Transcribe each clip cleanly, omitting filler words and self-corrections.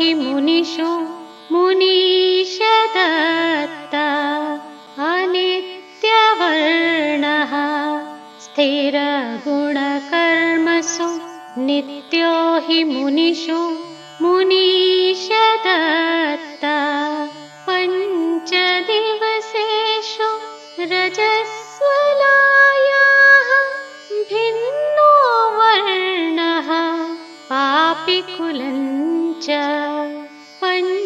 हि मुनिषु मुनीशदत्ता अनित्यवर्णः स्थिरगुणकर्मसु नित्यो हि मुनिषु मुनीशदत्ता पञ्चदिवसेषु रजस्वलायाः भिन्नो वर्णः पापिकुलञ्च पञ्चदिवसेषु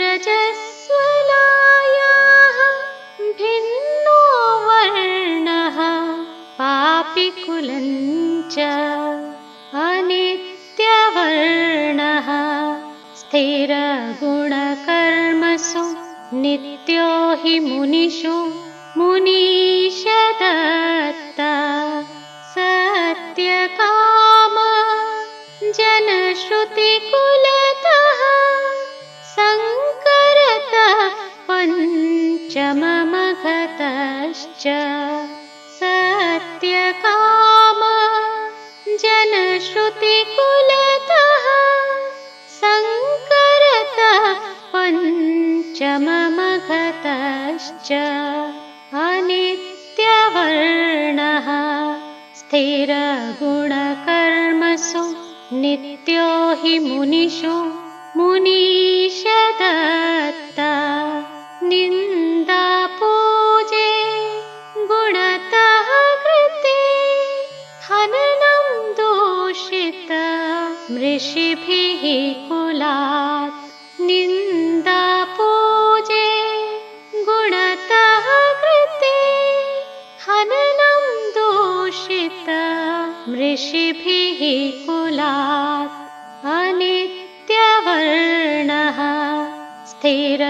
रजस्वलायाः भिन्नो वर्णः पापिकुलञ्च अनित्यवर्णः स्थिरगुणकर्मसु नित्यो हि मुनिषु मुनीशदत्ता सत्यकाम जनश्रुतिकुलतः संकरतः पञ्चममघतश्च सत्यकाम जनश्रुतिकुलतः संकरतः पञ्चममघतश्च अनित्यवर्णः स्थिरगुणकर्मसु नित्यो हि मुनिषु मुनीशदत्ता निन्दापूजे गुणतः कृते हननं दूषित मृषिभिः कुलात् निन्दापूजे गुणतः कृते हननं दूषित मृषिभिः कुलात् अनित्यवर्णः स्थिरगुणकर्मसु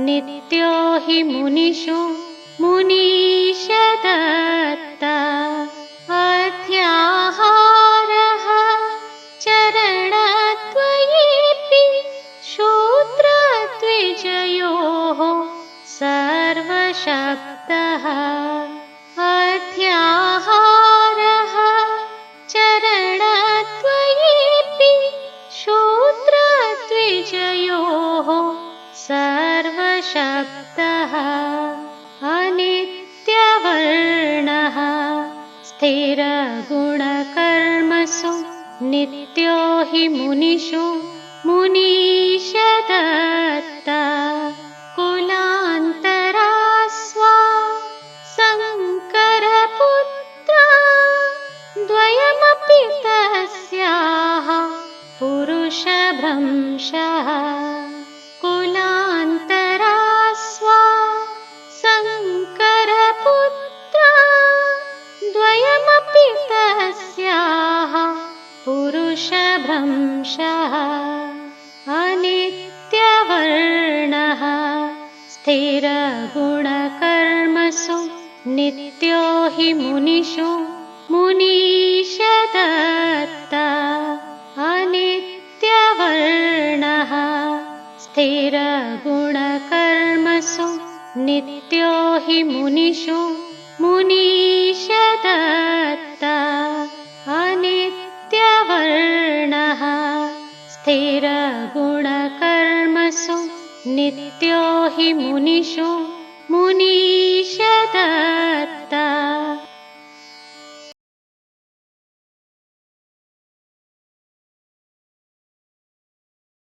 नित्यो हि मुनिषु मुनीशदत्ता अध्याहारः चरणद्वयेऽपि शूद्रद्विजयोः सर्वशब्दः अध्याहारः चरणद्वयेऽपि शूद्रद्विजयोः सर्वशब्दः अनित्यवर्णः स्थिरगुणकर्मसु नित्यो हि मुनिषु मुनीशदत्ता कुलान्तरास्वा शङ्करपुत्रा द्वयमपि तस्याः पुरुषभ्रंशः कुलान्तरास्वा शङ्करपुत्रा द्वयमपि तस्याः पुरुषभ्रंशः अनित्यवर्णः स्थिरगुणकर्मसु नित्यो हि मुनिषु मुनीशदत्ता अनित्यवर्णः स्थिरगुणकर्मसु नित्यो हि मुनिषु मुनीशदत्ता अनित्यवर्णः स्थिरगुणकर्मसु नित्यो हि मुनिषु मुनीशदत्ता